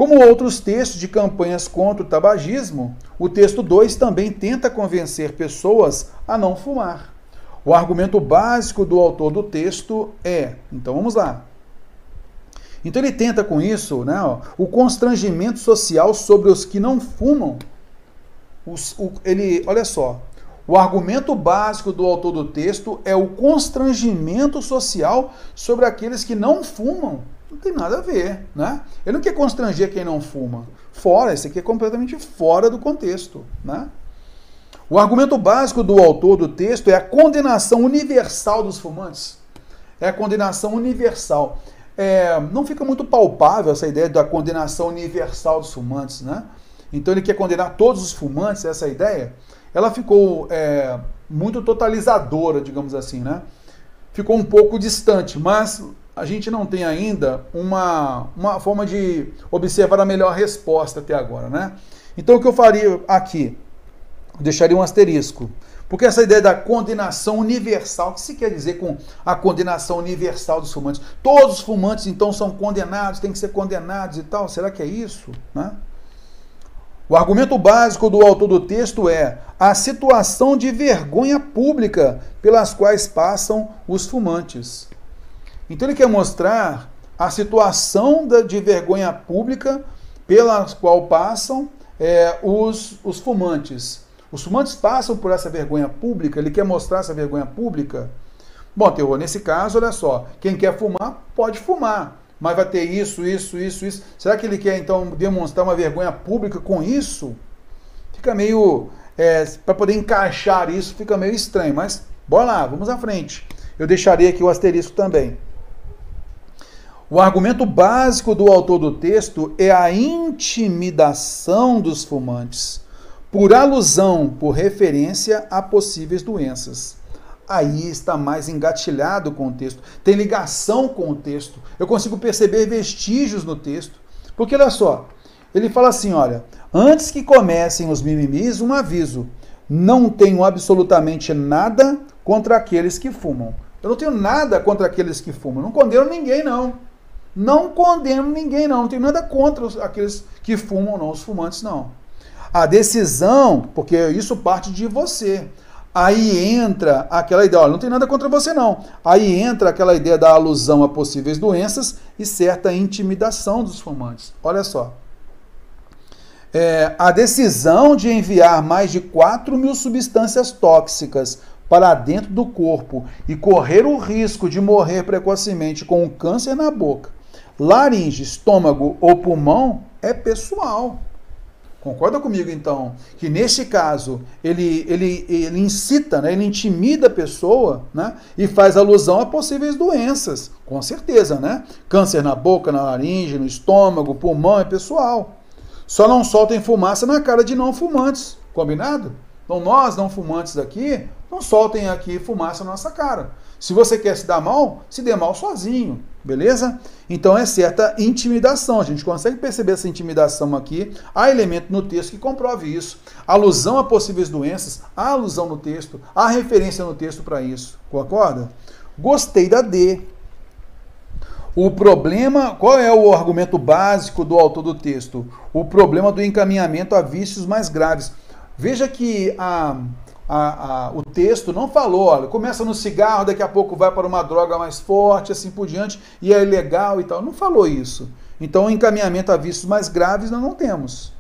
Como outros textos de campanhas contra o tabagismo, o texto 2 também tenta convencer pessoas a não fumar. O argumento básico do autor do texto é, então vamos lá. Então ele tenta com isso, né, o constrangimento social sobre os que não fumam. Olha só, o argumento básico do autor do texto é o constrangimento social sobre aqueles que não fumam. Não tem nada a ver, né? Ele não quer constranger quem não fuma. Fora, isso aqui é completamente fora do contexto, né? O argumento básico do autor do texto é a condenação universal dos fumantes. É a condenação universal. Não fica muito palpável essa ideia da condenação universal dos fumantes, né? Então ele quer condenar todos os fumantes, essa ideia. Ela ficou muito totalizadora, digamos assim, né? Ficou um pouco distante, mas a gente não tem ainda uma forma de observar a melhor resposta até agora, né? Então o que eu faria aqui? Eu deixaria um asterisco. Porque essa ideia da condenação universal, o que se quer dizer com a condenação universal dos fumantes? Todos os fumantes, então, são condenados, têm que ser condenados e tal. Será que é isso? Né? O argumento básico do autor do texto é a situação de vergonha pública pelas quais passam os fumantes. Então ele quer mostrar a situação de vergonha pública pelas qual passam os fumantes. Os fumantes passam por essa vergonha pública, ele quer mostrar essa vergonha pública. Bom, Teor, nesse caso, olha só, quem quer fumar, pode fumar, mas vai ter isso. Será que ele quer, então, demonstrar uma vergonha pública com isso? Fica meio, para poder encaixar isso, fica meio estranho, mas bora lá, vamos à frente. Eu deixarei aqui o asterisco também. O argumento básico do autor do texto é a intimidação dos fumantes, por alusão, por referência a possíveis doenças. Aí está mais engatilhado com o texto, tem ligação com o texto, eu consigo perceber vestígios no texto, porque olha só, ele fala assim, olha, antes que comecem os mimimis, um aviso, não tenho absolutamente nada contra aqueles que fumam. Eu não tenho nada contra aqueles que fumam, não condeno ninguém não. Não condeno ninguém não tenho nada contra aqueles que fumam não, os fumantes não. A decisão, porque isso parte de você. Aí entra aquela ideia, olha, não tem nada contra você não. Aí entra aquela ideia da alusão a possíveis doenças e certa intimidação dos fumantes. Olha só. A decisão de enviar mais de 4.000 substâncias tóxicas para dentro do corpo e correr o risco de morrer precocemente com um câncer na boca, laringe, estômago ou pulmão é pessoal. Concorda comigo, então, que neste caso ele incita, né, ele intimida a pessoa, né, e faz alusão a possíveis doenças, com certeza, né? Câncer na boca, na laringe, no estômago, pulmão é pessoal. Só não soltem fumaça na cara de não fumantes, combinado? Então nós, não fumantes aqui, não soltem aqui fumaça na nossa cara. Se você quer se dar mal, se dê mal sozinho, beleza? Então é certa intimidação, a gente consegue perceber essa intimidação aqui, há elemento no texto que comprove isso. Alusão a possíveis doenças, há alusão no texto, há referência no texto para isso, concorda? Gostei da D. O problema, qual é o argumento básico do autor do texto? O problema do encaminhamento a vícios mais graves. Veja que o texto não falou, olha, começa no cigarro, daqui a pouco vai para uma droga mais forte, assim por diante, e é ilegal e tal. Não falou isso. Então, o encaminhamento a vícios mais graves nós não temos.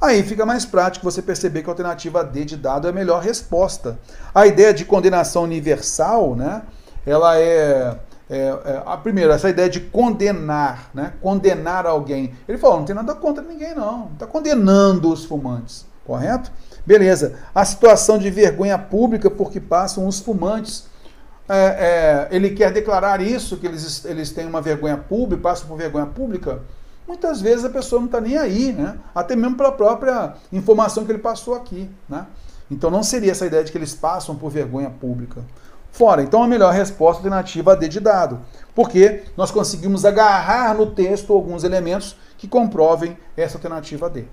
Aí fica mais prático você perceber que a alternativa D de dado é a melhor resposta. A ideia de condenação universal, né, ela primeiro, essa ideia de condenar, né, condenar alguém. Ele falou, não tem nada contra ninguém não está condenando os fumantes, correto? Beleza, a situação de vergonha pública porque passam os fumantes, ele quer declarar isso, que eles têm uma vergonha pública, passam por vergonha pública, muitas vezes a pessoa não está nem aí, né? Até mesmo pela própria informação que ele passou aqui, né? Então não seria essa ideia de que eles passam por vergonha pública. Fora, então a melhor resposta alternativa a D de dado, porque nós conseguimos agarrar no texto alguns elementos que comprovem essa alternativa D.